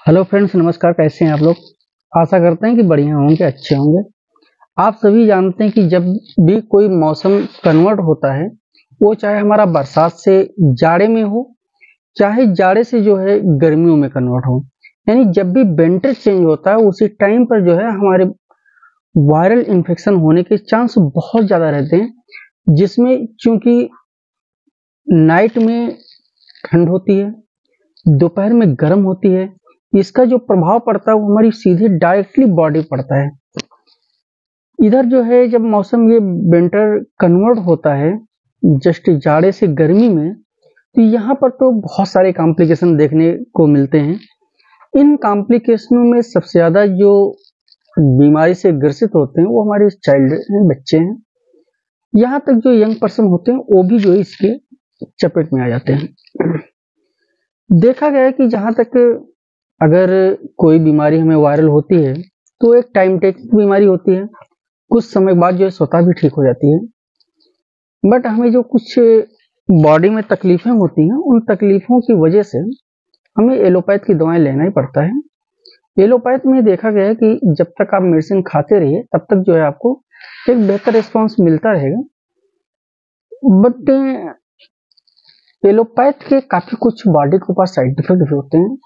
Hello friends, नमस्कार। कैसे हैं आप लोग? आशा करते हैं कि बढ़िया होंगे, अच्छे होंगे। आप सभी जानते हैं कि जब भी कोई मौसम कन्वर्ट होता है, वो चाहे हमारा बरसात से जाड़े में हो, चाहे जाड़े से जो है गर्मियों में कन्वर्ट हो। यानी जब भी विंटर चेंज होता है, उसी टाइम पर जो है हमारे वायरल इन्फेक्शन होने के चांस बहुत ज़्यादा रहते हैं, जिसमें चूंकि नाइट में ठंड होती है, दोपहर में गर्म होती है, इसका जो प्रभाव पड़ता है वो हमारी सीधे डायरेक्टली बॉडी पड़ता है। इधर जो है जब मौसम ये विंटर कन्वर्ट होता है जस्ट जाड़े से गर्मी में, तो यहाँ पर तो बहुत सारे कॉम्प्लिकेशन देखने को मिलते हैं। इन कॉम्प्लिकेशनों में सबसे ज़्यादा जो बीमारी से ग्रसित होते हैं वो हमारे चाइल्ड हैं, बच्चे हैं। यहाँ तक जो यंग पर्सन होते हैं वो भी जो है इसके चपेट में आ जाते हैं। देखा गया है कि जहाँ तक अगर कोई बीमारी हमें वायरल होती है तो एक टाइम टेकिंग बीमारी होती है, कुछ समय बाद जो है स्वतः भी ठीक हो जाती है। बट हमें जो कुछ बॉडी में तकलीफें होती हैं, उन तकलीफों की वजह से हमें एलोपैथ की दवाएं लेना ही पड़ता है। एलोपैथ में देखा गया है कि जब तक आप मेडिसिन खाते रहिए तब तक जो है आपको एक बेहतर रिस्पॉन्स मिलता रहेगा। बट एलोपैथ के काफी कुछ बॉडी के ऊपर साइड इफेक्ट भी होते हैं।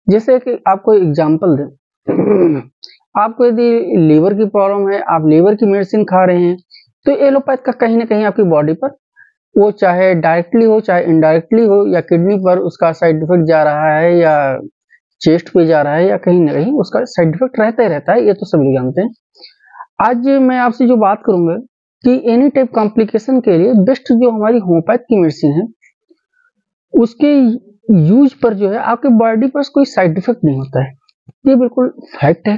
जैसे कि आपको एग्जांपल दें, आपको यदि लीवर की प्रॉब्लम है, आप लीवर की मेडिसिन खा रहे हैं, तो एलोपैथ का कहीं ना कहीं आपकी बॉडी पर, वो चाहे डायरेक्टली हो चाहे इनडायरेक्टली हो, या किडनी पर उसका साइड इफेक्ट जा रहा है, या चेस्ट पे जा रहा है, या कहीं ना कहीं उसका साइड इफेक्ट रहता ही रहता है। ये तो सभी जानते हैं। आज मैं आपसे जो बात करूंगा कि एनी टाइप कॉम्प्लिकेशन के लिए बेस्ट जो हमारी होम्योपैथ की मेडिसिन है, उसके यूज पर जो है आपके बॉडी पर कोई साइड इफेक्ट नहीं होता है। ये बिल्कुल फैक्ट है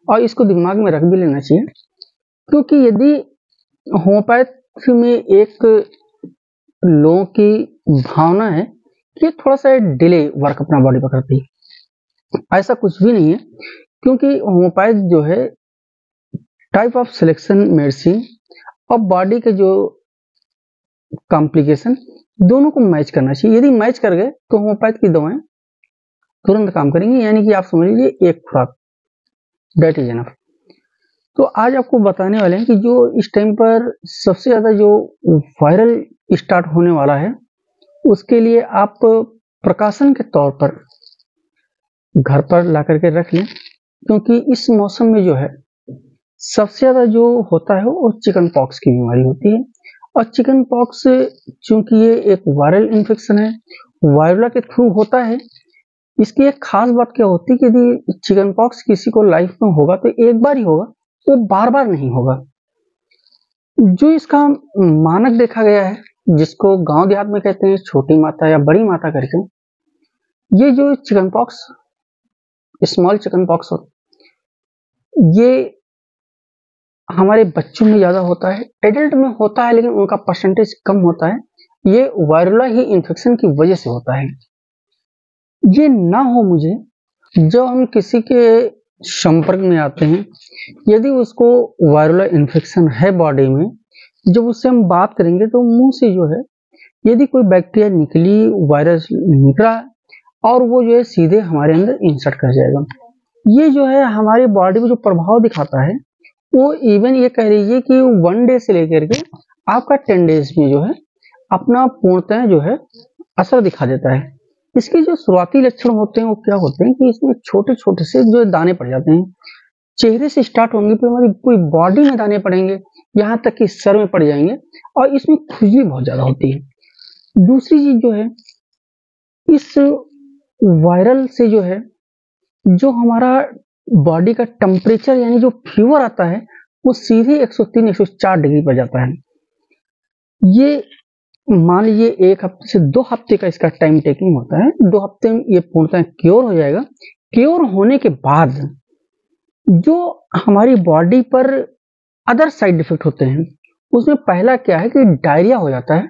और इसको दिमाग में रख भी लेना चाहिए, क्योंकि यदि होम्योपैथी में एक लोगों की भावना है कि ये थोड़ा सा डिले वर्क अपना बॉडी पर करती है, ऐसा कुछ भी नहीं है। क्योंकि होम्योपैथ जो है टाइप ऑफ सिलेक्शन मेडिसिन और बॉडी के जो कॉम्प्लिकेशन दोनों को मैच करना चाहिए। यदि मैच कर गए तो होम्योपैथ की दवाएं तुरंत काम करेंगी। यानी कि आप समझ लीजिए एक खुराक, डेट इज एनफ। तो आज आपको बताने वाले हैं कि जो इस टाइम पर सबसे ज्यादा जो वायरल स्टार्ट होने वाला है, उसके लिए आप प्रकाशन के तौर पर घर पर ला करके रख लें। क्योंकि इस मौसम में जो है सबसे ज्यादा जो होता है वो चिकन पॉक्स की बीमारी होती है। और चिकन पॉक्स चूंकि ये एक वायरल इन्फेक्शन है, वायरला के थ्रू होता है। इसकी एक खास बात क्या होती है कि यदि चिकन पॉक्स किसी को लाइफ में होगा तो एक बार ही होगा, वो बार बार नहीं होगा। जो इसका मानक देखा गया है, जिसको गांव देहात में कहते हैं छोटी माता या बड़ी माता करके, ये जो chicken pox, small chicken pox, ये हमारे बच्चों में ज्यादा होता है, एडल्ट में होता है लेकिन उनका परसेंटेज कम होता है। ये वायरला ही इन्फेक्शन की वजह से होता है। ये ना हो मुझे, जब हम किसी के संपर्क में आते हैं, यदि उसको वायरल इन्फेक्शन है बॉडी में, जब उससे हम बात करेंगे तो मुंह से जो है यदि कोई बैक्टीरिया निकली, वायरस निकला, और वो जो है सीधे हमारे अंदर इंसर्ट कर जाएगा। ये जो है हमारी बॉडी में जो प्रभाव दिखाता है, वो इवन ये कह लीजिए कि 1 डे से लेकर के आपका 10 डेज में जो है अपना पूर्णतः जो है असर दिखा देता है। इसके जो शुरुआती लक्षण होते हैं वो क्या होते हैं कि इसमें छोटे छोटे से जो दाने पड़ जाते हैं। चेहरे से स्टार्ट होंगे, फिर हमारी पूरी बॉडी में दाने पड़ेंगे, यहाँ तक कि सर में पड़ जाएंगे, और इसमें खुजली बहुत ज्यादा होती है। दूसरी चीज जो है, इस वायरल से जो है जो हमारा बॉडी का टेम्परेचर यानी जो फीवर आता है, वो सीधे 103-104 डिग्री पर जाता है। ये मान लीजिए 1 हफ्ते से 2 हफ्ते का इसका टाइम टेकिंग होता है। 2 हफ्ते में ये पूर्णतः क्योर हो जाएगा। क्योर होने के बाद जो हमारी बॉडी पर अदर साइड इफेक्ट होते हैं, उसमें पहला क्या है कि डायरिया हो जाता है,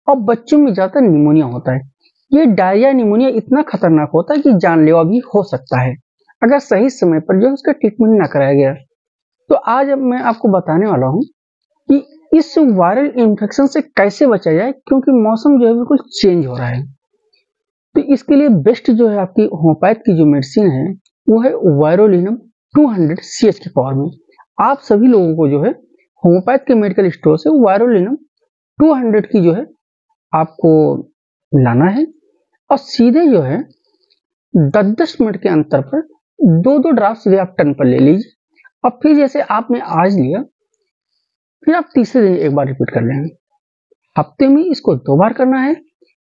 और बच्चों में ज्यादा निमोनिया होता है। ये डायरिया निमोनिया इतना खतरनाक होता है कि जानलेवा भी हो सकता है अगर सही समय पर जो उसका ट्रीटमेंट ना कराया गया। तो आज अब मैं आपको बताने वाला हूँ कि इस वायरल इन्फेक्शन से कैसे बचा जाए, क्योंकि मौसम जो है बिल्कुल चेंज हो रहा है। तो इसके लिए बेस्ट जो है आपकी होम्योपैथ की जो मेडिसिन है वो है वायरोलिनम 200 CH की पावर में। आप सभी लोगों को जो है होम्योपैथ के मेडिकल स्टोर से वायरोलिनम 200 की जो है आपको लाना है और सीधे जो है 10-10 मिनट के अंतर पर 2-2 ड्राफ्ट सीधे आप टन पर ले लीजिए। अब फिर जैसे आपने आज लिया, फिर आप तीसरे दिन एक बार रिपीट कर लेंगे। हफ्ते में इसको 2 बार करना है,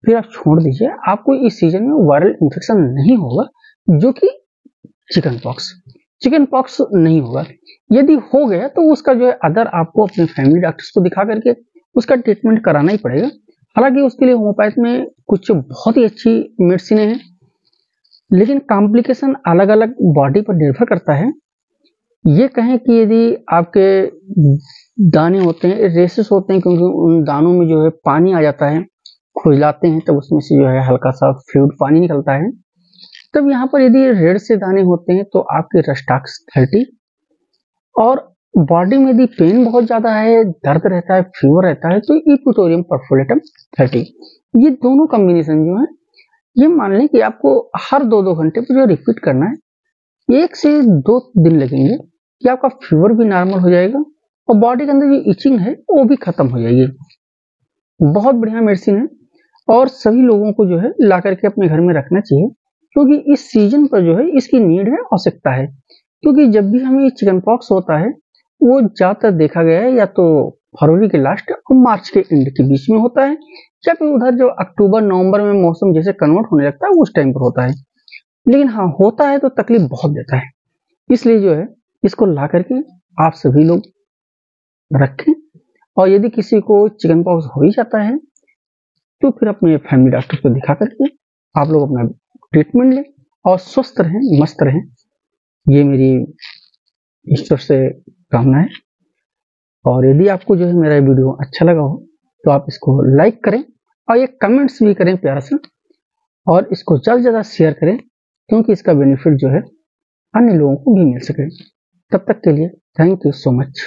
फिर आप छोड़ दीजिए। आपको इस सीजन में वायरल इन्फेक्शन नहीं होगा, जो कि चिकन पॉक्स नहीं होगा। यदि हो गया तो उसका जो है अदर आपको अपने फैमिली डॉक्टर्स को दिखा करके उसका ट्रीटमेंट कराना ही पड़ेगा। हालांकि उसके लिए होम्योपैथ में कुछ बहुत ही अच्छी मेडिसिन हैं, लेकिन कॉम्प्लिकेशन अलग अलग बॉडी पर निर्भर करता है। ये कहें कि यदि आपके दाने होते हैं, रेसेस होते हैं, क्योंकि उन दानों में जो है पानी आ जाता है, खुजलाते हैं तब उसमें से जो है हल्का सा फ्लूइड पानी निकलता है। तब यहाँ पर यदि रेड से दाने होते हैं तो आपके रस्टाक्स 30, और बॉडी में यदि पेन बहुत ज्यादा है, दर्द रहता है, फीवर रहता है, तो इक्वेटोरियम परफोलेटम 30। ये दोनों कॉम्बिनेशन जो है ये मान लें कि आपको हर 2-2 घंटे पर जो रिपीट करना है। 1 से 2 दिन लगेंगे कि आपका फीवर भी नॉर्मल हो जाएगा और बॉडी के अंदर जो इचिंग है वो भी खत्म हो जाएगी। बहुत बढ़िया मेडिसिन है और सभी लोगों को जो है ला करके अपने घर में रखना चाहिए, क्योंकि इस सीजन पर जो है इसकी नीड है, आवश्यकता है। क्योंकि जब भी हमें चिकन पॉक्स होता है वो ज्यादातर देखा गया है या तो फरवरी के लास्ट और मार्च के एंड के बीच में होता है, या फिर उधर जो अक्टूबर नवंबर में मौसम जैसे कन्वर्ट होने लगता है उस टाइम पर होता है। लेकिन हाँ, होता है तो तकलीफ बहुत देता है। इसलिए जो है इसको ला करके आप सभी लोग रखें, और यदि किसी को चिकन पॉक्स हो ही जाता है तो फिर अपने फैमिली डॉक्टर को दिखा करके आप लोग अपना ट्रीटमेंट लें और स्वस्थ रहें, मस्त रहें। ये मेरी ईश्वर से कामना है। और यदि आपको जो है मेरा वीडियो अच्छा लगा हो तो आप इसको लाइक करें और ये कमेंट्स भी करें प्यार से, और इसको ज़्यादा से ज़्यादा शेयर करें, क्योंकि इसका बेनिफिट जो है अन्य लोगों को भी मिल सके। तब तक के लिए थैंक यू सो मच।